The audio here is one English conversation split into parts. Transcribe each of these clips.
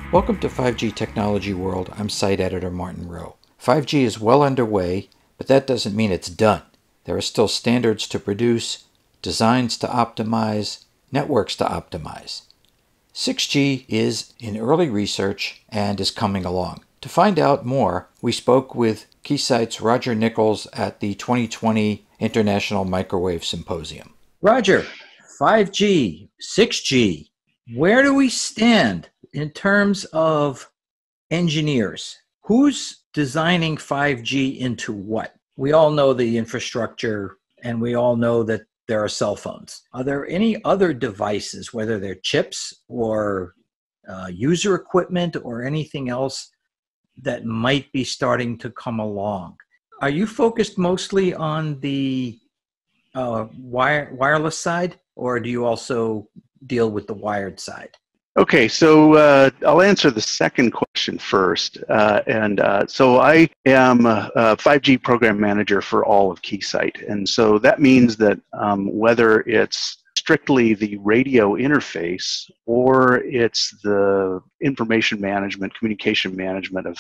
Welcome to 5G Technology World. I'm site editor Martin Rowe. 5G is well underway, but that doesn't mean it's done. There are still standards to produce, designs to optimize, networks to optimize. 6G is in early research and is coming along. To find out more, we spoke with Keysight's Roger Nichols at the 2020 International Microwave Symposium. Roger, 5G, 6G, where do we stand in terms of engineers? Who's designing 5G into what? We all know the infrastructure, and we all know that there are cell phones. Are there any other devices, whether they're chips or user equipment or anything else that might be starting to come along? Are you focused mostly on the wireless side, or do you also deal with the wired side? Okay, so I'll answer the second question first. So I am a 5G program manager for all of Keysight. And so that means that whether it's strictly the radio interface or it's the information management, communication management of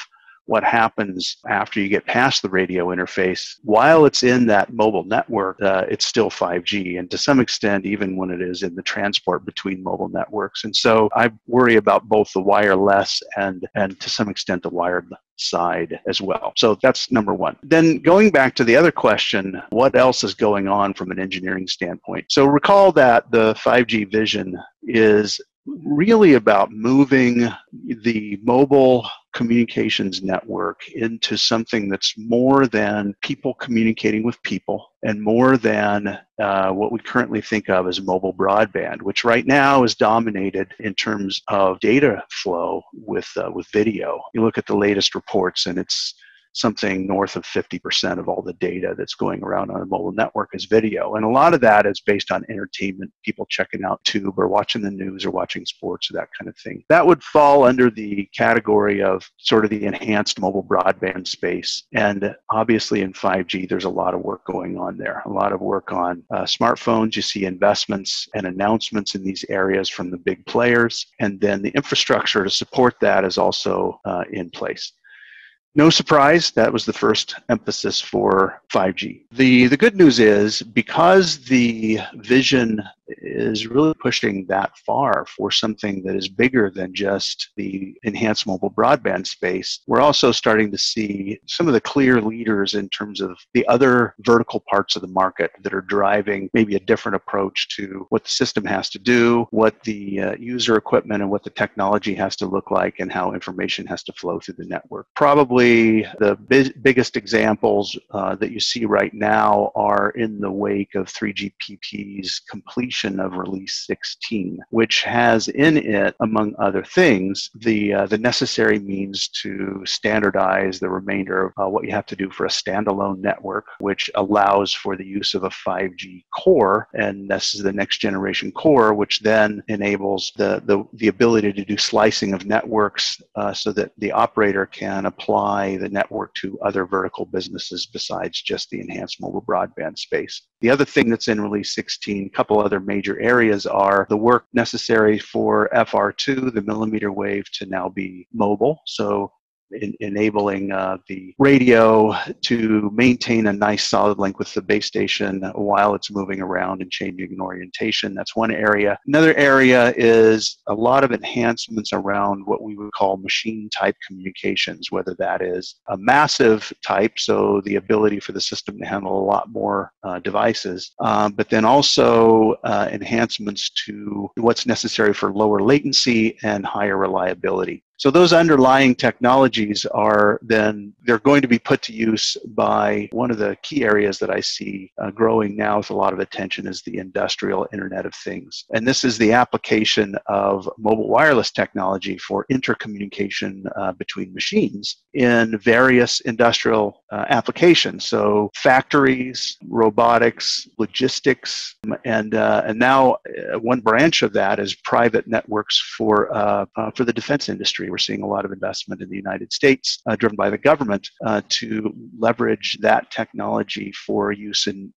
what happens after you get past the radio interface, while it's in that mobile network, it's still 5G, and to some extent, even when it is in the transport between mobile networks. And so I worry about both the wireless and to some extent the wired side as well. So that's number one. Then going back to the other question, what else is going on from an engineering standpoint? So recall that the 5G vision is really about moving the mobile communications network into something that's more than people communicating with people and more than what we currently think of as mobile broadband, which right now is dominated in terms of data flow with video. You look at the latest reports and it's something north of 50% of all the data that's going around on a mobile network is video. And a lot of that is based on entertainment, people checking out Tube or watching the news or watching sports or that kind of thing. That would fall under the category of sort of the enhanced mobile broadband space. And obviously in 5G, there's a lot of work going on there, a lot of work on smartphones. You see investments and announcements in these areas from the big players. And then the infrastructure to support that is also in place. No surprise, that was the first emphasis for 5G. The good news is, because the vision is really pushing that far for something that is bigger than just the enhanced mobile broadband space, we're also starting to see some of the clear leaders in terms of the other vertical parts of the market that are driving maybe a different approach to what the system has to do, what the user equipment and what the technology has to look like, and how information has to flow through the network. Probably the biggest examples that you see right now are in the wake of 3GPP's completion of Release 16, which has in it, among other things, the necessary means to standardize the remainder of what you have to do for a standalone network, which allows for the use of a 5G core, and this is the next generation core, which then enables the ability to do slicing of networks so that the operator can apply the network to other vertical businesses besides just the enhanced mobile broadband space. The other thing that's in Release 16, a couple other major areas, are the work necessary for FR2, the millimeter wave, to now be mobile. So enabling the radio to maintain a nice solid link with the base station while it's moving around and changing in orientation. That's one area. Another area is a lot of enhancements around what we would call machine type communications, whether that is a massive type, so the ability for the system to handle a lot more devices, but then also enhancements to what's necessary for lower latency and higher reliability. So those underlying technologies are then, they're going to be put to use by one of the key areas that I see growing now with a lot of attention is the industrial Internet of Things. And this is the application of mobile wireless technology for intercommunication between machines in various industrial applications. So factories, robotics, logistics, and now one branch of that is private networks for the defense industry. We're seeing a lot of investment in the United States, driven by the government, to leverage that technology for use in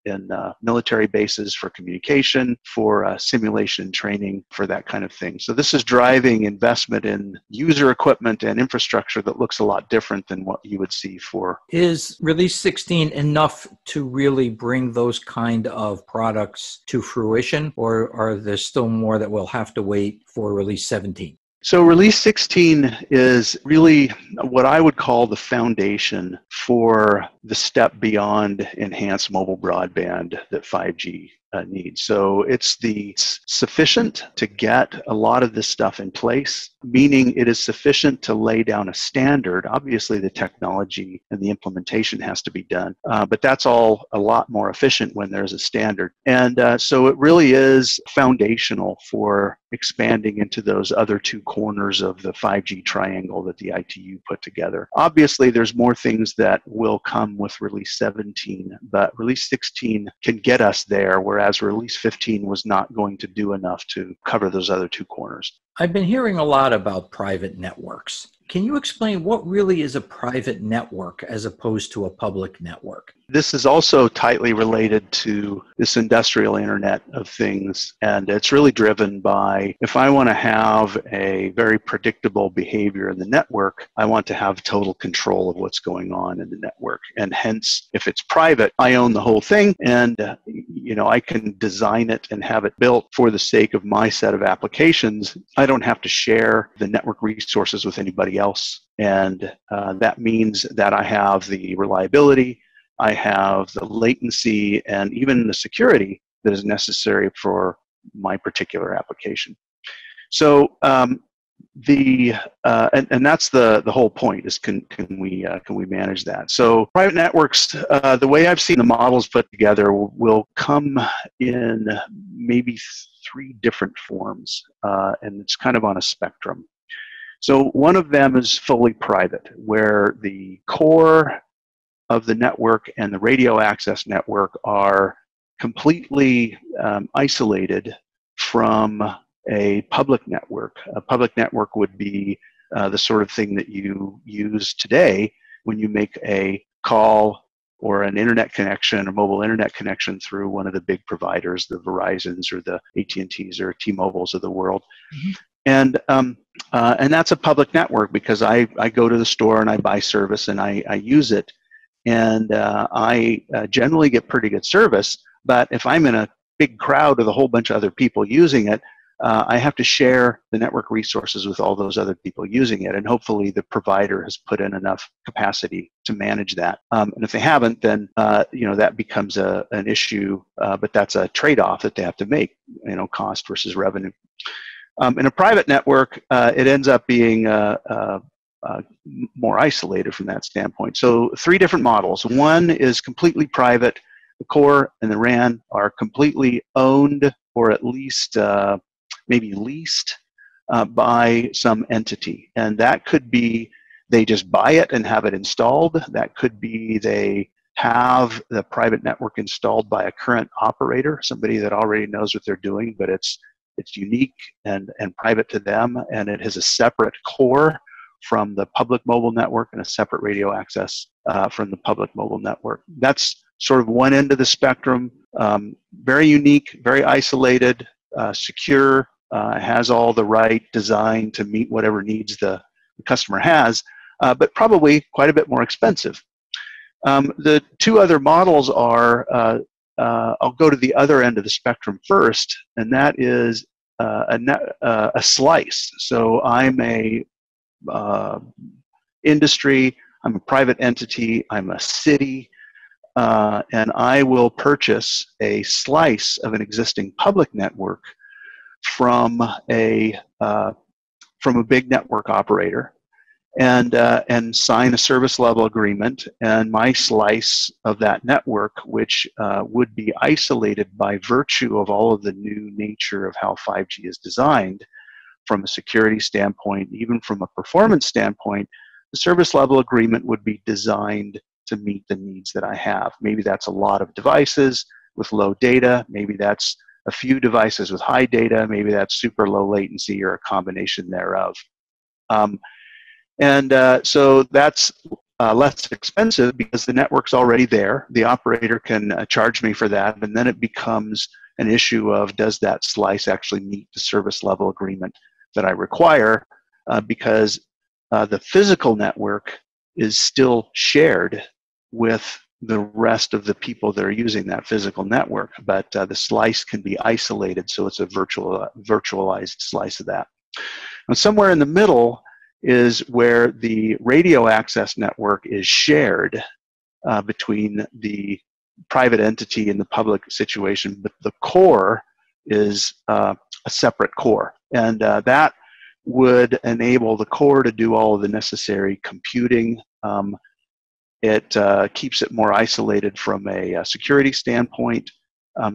military bases, for communication, for simulation training, for that kind of thing. So this is driving investment in user equipment and infrastructure that looks a lot different than what you would see for. Is Release 16 enough to really bring those kind of products to fruition, or are there still more that will have to wait for Release 17? So Release 16 is really what I would call the foundation for the step beyond enhanced mobile broadband that 5G needs. So it's sufficient to get a lot of this stuff in place, meaning it is sufficient to lay down a standard. Obviously, the technology and the implementation has to be done, but that's all a lot more efficient when there's a standard. And so it really is foundational for expanding into those other two corners of the 5G triangle that the ITU put together. Obviously, there's more things that will come with Release 17, but Release 16 can get us there, whereas Release 15 was not going to do enough to cover those other two corners. I've been hearing a lot about private networks. Can you explain what really is a private network as opposed to a public network? This is also tightly related to this industrial Internet of Things, and it's really driven by, if I want to have a very predictable behavior in the network, I want to have total control of what's going on in the network. And hence, if it's private, I own the whole thing, and I can design it and have it built for the sake of my set of applications. I don't have to share the network resources with anybody else, and that means that I have the reliability, I have the latency, and even the security that is necessary for my particular application. So and that's the whole point, is can we manage that? So private networks, the way I've seen the models put together, will come in maybe three different forms, and it's kind of on a spectrum. So one of them is fully private, where the core of the network and the radio access network are completely isolated from a public network. A public network would be the sort of thing that you use today when you make a call or an internet connection, or mobile internet connection, through one of the big providers, the Verizons or the AT&Ts or T-Mobiles of the world. Mm-hmm. And that's a public network because I go to the store and I buy service and I use it. And I generally get pretty good service, but if I'm in a big crowd with a whole bunch of other people using it, I have to share the network resources with all those other people using it, and hopefully the provider has put in enough capacity to manage that. And if they haven't, then that becomes an issue, but that's a trade-off that they have to make, cost versus revenue. In a private network, it ends up being more isolated from that standpoint. So three different models. One is completely private. The core and the RAN are completely owned, or at least maybe leased by some entity. And that could be they just buy it and have it installed. That could be they have the private network installed by a current operator, somebody that already knows what they're doing, but it's unique and private to them, and it has a separate core from the public mobile network and a separate radio access from the public mobile network. That's sort of one end of the spectrum. Very unique, very isolated, secure, has all the right design to meet whatever needs the customer has, but probably quite a bit more expensive. The two other models are, I'll go to the other end of the spectrum first, and that is a slice. So I'm a industry, I'm a private entity, I'm a city, and I will purchase a slice of an existing public network from a big network operator, and sign a service level agreement, and my slice of that network, which would be isolated by virtue of all of the new nature of how 5G is designed, from a security standpoint, even from a performance standpoint, the service level agreement would be designed to meet the needs that I have. Maybe that's a lot of devices with low data. Maybe that's a few devices with high data. Maybe that's super low latency or a combination thereof. So that's less expensive because the network's already there. The operator can charge me for that, and then it becomes an issue of, does that slice actually meet the service level agreement that I require, because the physical network is still shared with the rest of the people that are using that physical network, but the slice can be isolated, so it's a virtualized slice of that. And somewhere in the middle is where the radio access network is shared between the private entity and the public situation, but the core is a separate core. And that would enable the core to do all of the necessary computing. It keeps it more isolated from a security standpoint,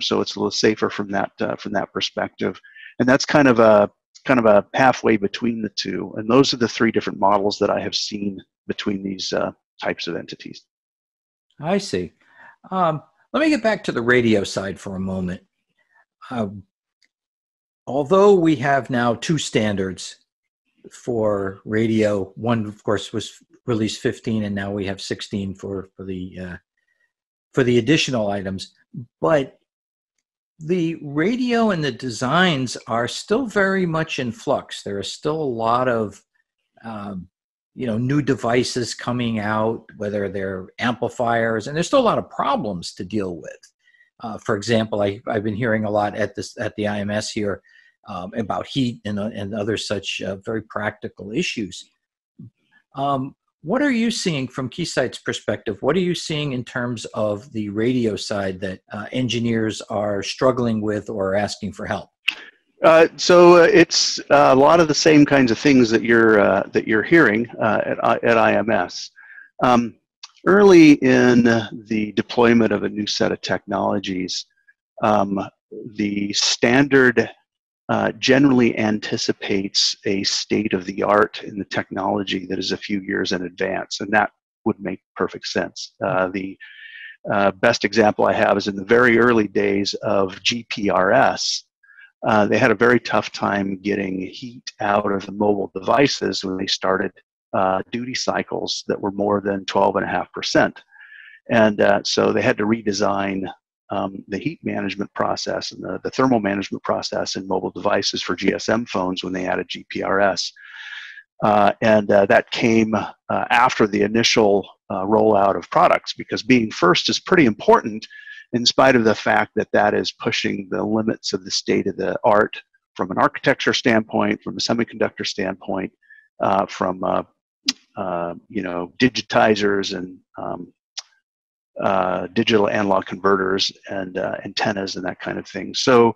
so it's a little safer from that perspective. And that's kind of a halfway between the two. And those are the three different models that I have seen between these types of entities. I see. Let me get back to the radio side for a moment. Although we have now two standards for radio, one of course was release 15, and now we have 16 for the additional items. But the radio and the designs are still very much in flux. There are still a lot of new devices coming out, whether they're amplifiers, and there's still a lot of problems to deal with. For example, I've been hearing a lot at the IMS here about heat and other such very practical issues. What are you seeing from Keysight's perspective? What are you seeing in terms of the radio side that engineers are struggling with or asking for help? So it's a lot of the same kinds of things that you're hearing at IMS. Early in the deployment of a new set of technologies, the standard generally anticipates a state of the art in the technology that is a few years in advance, and that would make perfect sense. The best example I have is in the very early days of GPRS. They had a very tough time getting heat out of the mobile devices when they started duty cycles that were more than 12.5%. And so they had to redesign the heat management process and the thermal management process in mobile devices for GSM phones when they added GPRS. That came after the initial rollout of products, because being first is pretty important, in spite of the fact that that is pushing the limits of the state of the art from an architecture standpoint, from a semiconductor standpoint, from digitizers and digital analog converters and antennas and that kind of thing. So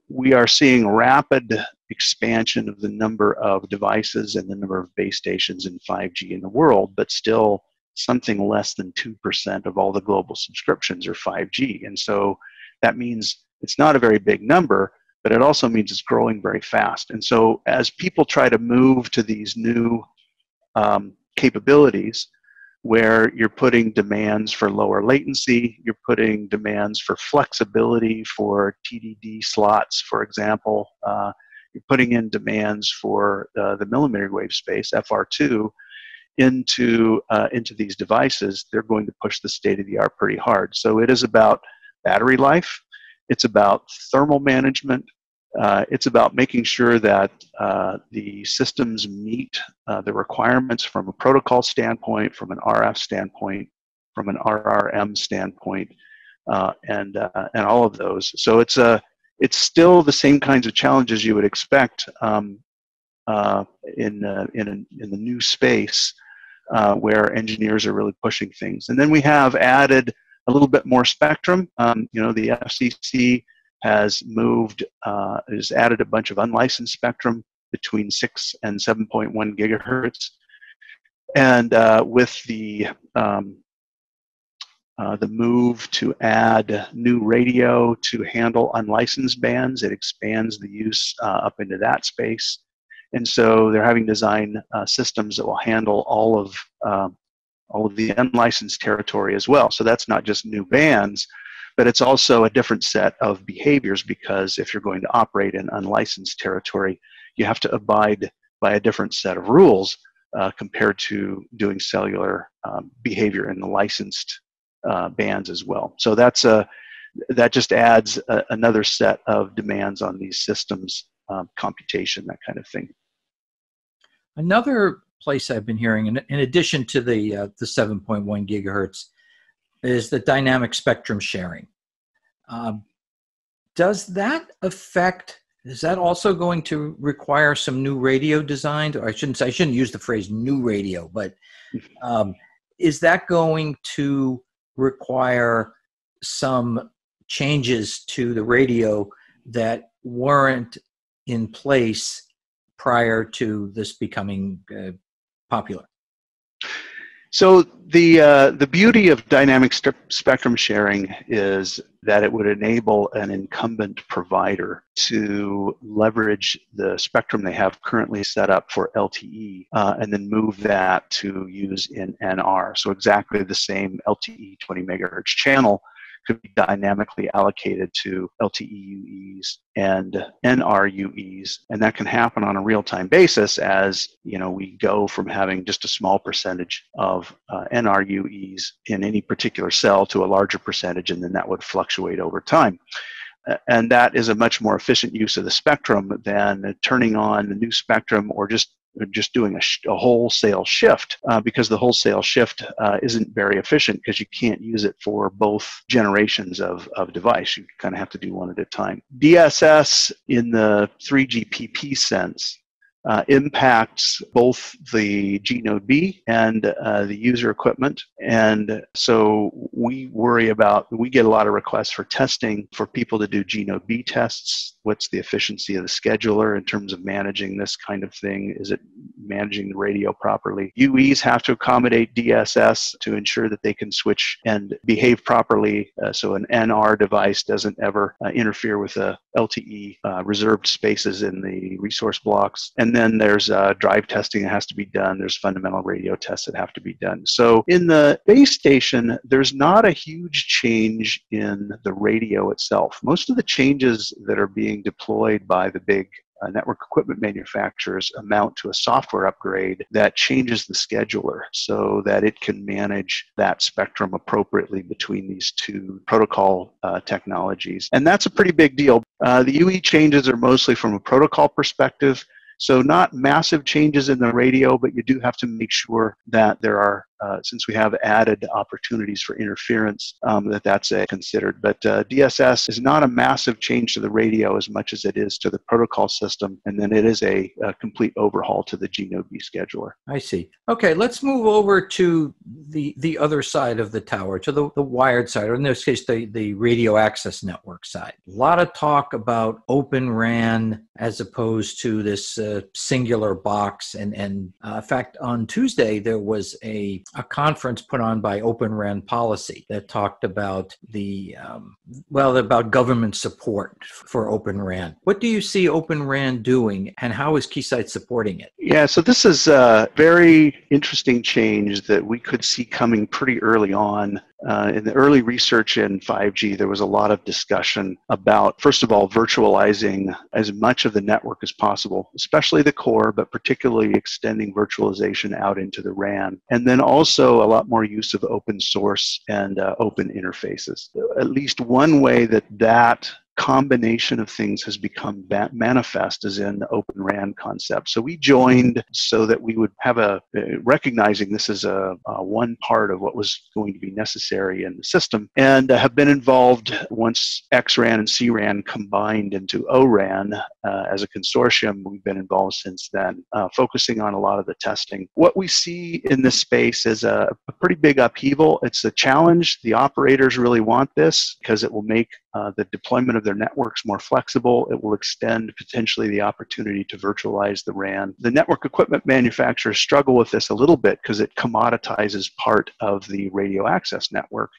we are seeing rapid expansion of the number of devices and the number of base stations in 5G in the world, but still something less than 2% of all the global subscriptions are 5G. And so that means it's not a very big number, but it also means it's growing very fast. And so as people try to move to these new capabilities, where you're putting demands for lower latency, you're putting demands for flexibility for TDD slots, for example, you're putting in demands for the millimeter wave space, FR2, into these devices, they're going to push the state of the art pretty hard. So it is about battery life, it's about thermal management, it's about making sure that the systems meet the requirements from a protocol standpoint, from an RF standpoint, from an RRM standpoint, and all of those. So it's still the same kinds of challenges you would expect in the new space where engineers are really pushing things. And then we have added a little bit more spectrum. The FCC has added a bunch of unlicensed spectrum between 6 and 7.1 gigahertz. And with the move to add new radio to handle unlicensed bands, it expands the use up into that space. And so they're having design systems that will handle all of all of the unlicensed territory as well. So that's not just new bands, but it's also a different set of behaviors, because if you're going to operate in unlicensed territory, you have to abide by a different set of rules compared to doing cellular behavior in the licensed bands as well. So that just adds another set of demands on these systems, computation, that kind of thing. Another place I've been hearing, in addition to the 7.1 gigahertz, is the dynamic spectrum sharing. Does that affect? Is that also going to require some new radio design? Or I shouldn't use the phrase new radio, but is that going to require some changes to the radio that weren't in place prior to this becoming popular? So the beauty of dynamic spectrum sharing is that it would enable an incumbent provider to leverage the spectrum they have currently set up for LTE and then move that to use in NR. So exactly the same LTE 20 megahertz channel could be dynamically allocated to LTE-UEs and NR-UEs, and that can happen on a real-time basis as we go from having just a small percentage of NR-UEs in any particular cell to a larger percentage, and then that would fluctuate over time. And that is a much more efficient use of the spectrum than turning on the new spectrum or just doing a wholesale shift, because the wholesale shift isn't very efficient because you can't use it for both generations of device. You kind of have to do one at a time. DSS in the 3GPP sense impacts both the G Node B and the user equipment. And so we get a lot of requests for testing for people to do G Node B tests. What's the efficiency of the scheduler in terms of managing this kind of thing? Is it managing the radio properly? UEs have to accommodate DSS to ensure that they can switch and behave properly, so an NR device doesn't ever interfere with the LTE reserved spaces in the resource blocks. And then there's drive testing that has to be done. There's fundamental radio tests that have to be done. So in the base station, there's not a huge change in the radio itself. Most of the changes that are being deployed by the big network equipment manufacturers amount to a software upgrade that changes the scheduler so that it can manage that spectrum appropriately between these two protocol technologies. And that's a pretty big deal. The UE changes are mostly from a protocol perspective. So not massive changes in the radio, but you do have to make sure that there are, since we have added opportunities for interference, that's considered. But DSS is not a massive change to the radio as much as it is to the protocol system, and then it is a complete overhaul to the G Node B scheduler. I see. Okay, let's move over to the other side of the tower, to the wired side, or in this case, the radio access network side. A lot of talk about OpenRAN as opposed to this singular box. And in fact, on Tuesday, there was a conference put on by OpenRAN Policy that talked about about government support for OpenRAN. What do you see OpenRAN doing, and how is Keysight supporting it? Yeah, so this is a very interesting change that we could see coming pretty early on. In the early research in 5G, there was a lot of discussion about, first of all, virtualizing as much of the network as possible, especially the core, but particularly extending virtualization out into the RAN. And then also a lot more use of open source and open interfaces. At least one way that combination of things has become manifest is in the OpenRAN concept. So we joined so that we would have recognizing this as a one part of what was going to be necessary in the system, and have been involved once XRAN and CRAN combined into ORAN as a consortium. We've been involved since then, focusing on a lot of the testing. What we see in this space is a pretty big upheaval. It's a challenge. The operators really want this because it will make the deployment of their networks more flexible. It will extend potentially the opportunity to virtualize the RAN. The network equipment manufacturers struggle with this a little bit because it commoditizes part of the radio access network.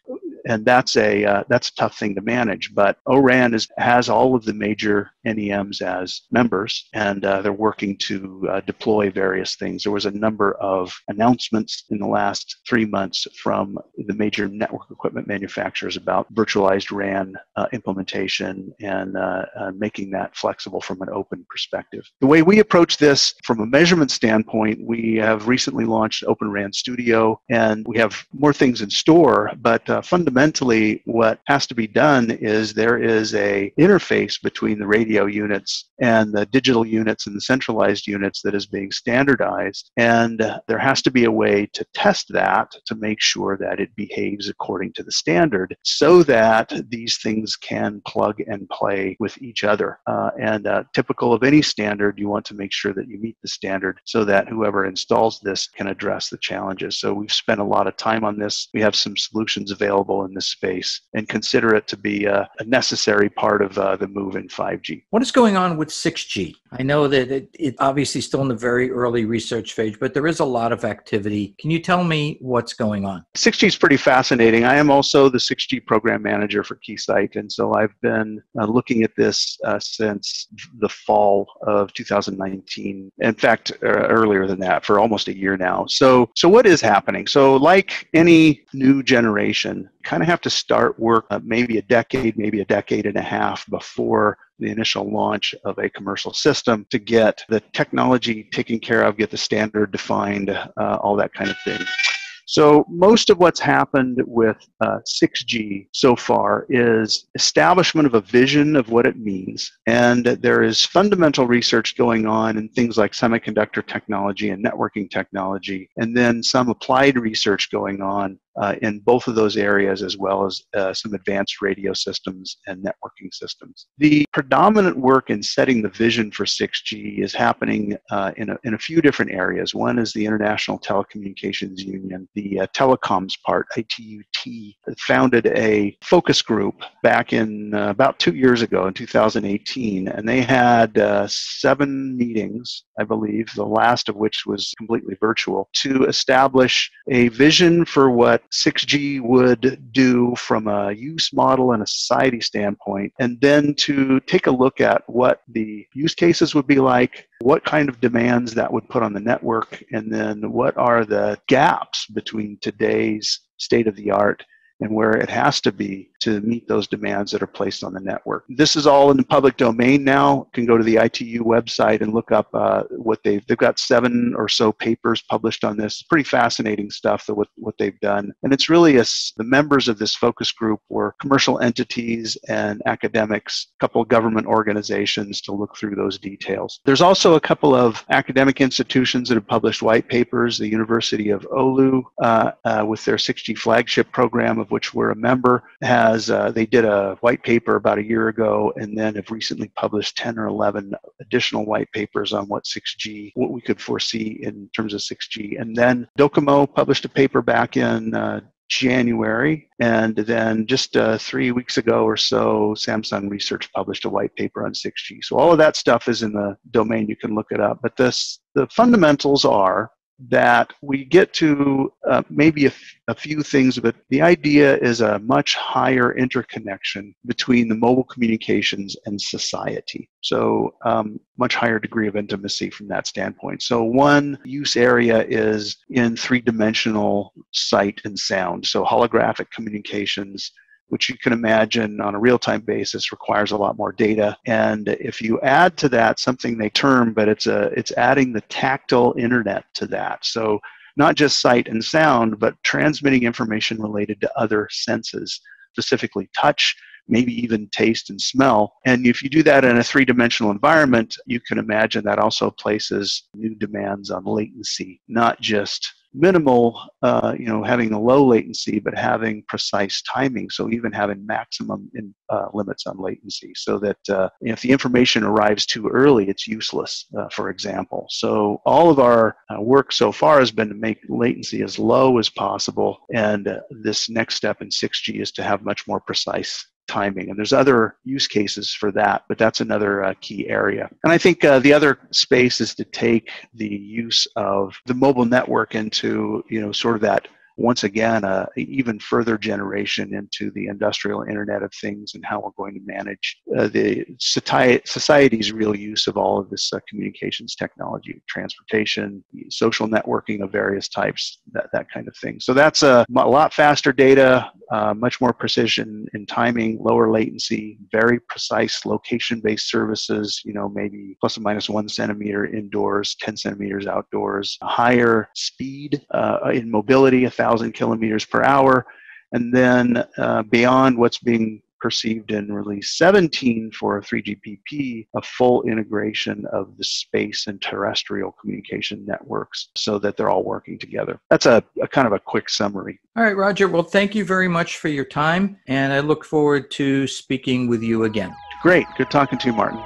and that's a tough thing to manage. But ORAN has all of the major NEMs as members, and they're working to deploy various things. There was a number of announcements in the last 3 months from the major network equipment manufacturers about virtualized RAN implementation and making that flexible from an open perspective. The way we approach this from a measurement standpoint, we have recently launched OpenRAN Studio, and we have more things in store, but fundamentally what has to be done is there is a interface between the radio units and the digital units and the centralized units that is being standardized, and there has to be a way to test that to make sure that it behaves according to the standard so that these things can plug and play with each other. And typical of any standard, you want to make sure that you meet the standard so that whoever installs this can address the challenges. So we've spent a lot of time on this. We have some solutions available in this space and consider it to be a necessary part of the move in 5G. What is going on with 6G? I know that it obviously still in the very early research phase, but there is a lot of activity. Can you tell me what's going on? 6G is pretty fascinating. I am also the 6G program manager for Keysight, and so I've been looking at this since the fall of 2019. In fact, earlier than that, for almost a year now. So what is happening? So like any new generation, kind of have to start work maybe a decade and a half before the initial launch of a commercial system to get the technology taken care of, get the standard defined, all that kind of thing. So most of what's happened with 6G so far is establishment of a vision of what it means. And there is fundamental research going on in things like semiconductor technology and networking technology, and then some applied research going on in both of those areas, as well as some advanced radio systems and networking systems. The predominant work in setting the vision for 6G is happening in a few different areas. One is the International Telecommunications Union. The telecoms part, ITUT, founded a focus group back in about 2 years ago in 2018, and they had 7 meetings, I believe, the last of which was completely virtual, to establish a vision for what 6G would do from a use model and a society standpoint, and then to take a look at what the use cases would be like, what kind of demands that would put on the network, and then what are the gaps between today's state of the art and where it has to be to meet those demands that are placed on the network. This is all in the public domain now. You can go to the ITU website and look up what they've got 7 or so papers published on this. Pretty fascinating stuff, what they've done. And it's really the members of this focus group were commercial entities and academics, a couple of government organizations to look through those details. There's also a couple of academic institutions that have published white papers. The University of Oulu, with their 6G flagship program, of which we're a member, they did a white paper about a year ago, and then have recently published 10 or 11 additional white papers on what we could foresee in terms of 6G. And then Docomo published a paper back in January, and then just 3 weeks ago or so, Samsung Research published a white paper on 6G. So all of that stuff is in the domain. You can look it up. But the fundamentals are that we get to maybe a few things, but the idea is a much higher interconnection between the mobile communications and society. So much higher degree of intimacy from that standpoint. So one use area is in 3-dimensional sight and sound. So holographic communications, which you can imagine on a real-time basis requires a lot more data. And if you add to that something they term, but it's adding the tactile internet to that. So not just sight and sound, but transmitting information related to other senses, specifically touch, maybe even taste and smell. And if you do that in a 3-dimensional environment, you can imagine that also places new demands on latency, not just minimal, having a low latency, but having precise timing. So even having maximum limits on latency, so that if the information arrives too early, it's useless, for example. So all of our work so far has been to make latency as low as possible. And this next step in 6G is to have much more precise timing. And there's other use cases for that, but that's another key area. And I think the other space is to take the use of the mobile network into, sort of that once again, even further generation into the industrial Internet of Things and how we're going to manage the society's real use of all of this communications technology, transportation, social networking of various types, that kind of thing. So that's a lot faster data, much more precision in timing, lower latency, very precise location-based services, maybe plus or minus 1 centimeter indoors, 10 centimeters outdoors, higher speed in mobility, 1,000 kilometers per hour, and then beyond what's being perceived in release 17 for 3GPP, a full integration of the space and terrestrial communication networks so that they're all working together. That's a kind of a quick summary. All right, Roger. Well, thank you very much for your time, and I look forward to speaking with you again. Great. Good talking to you, Martin.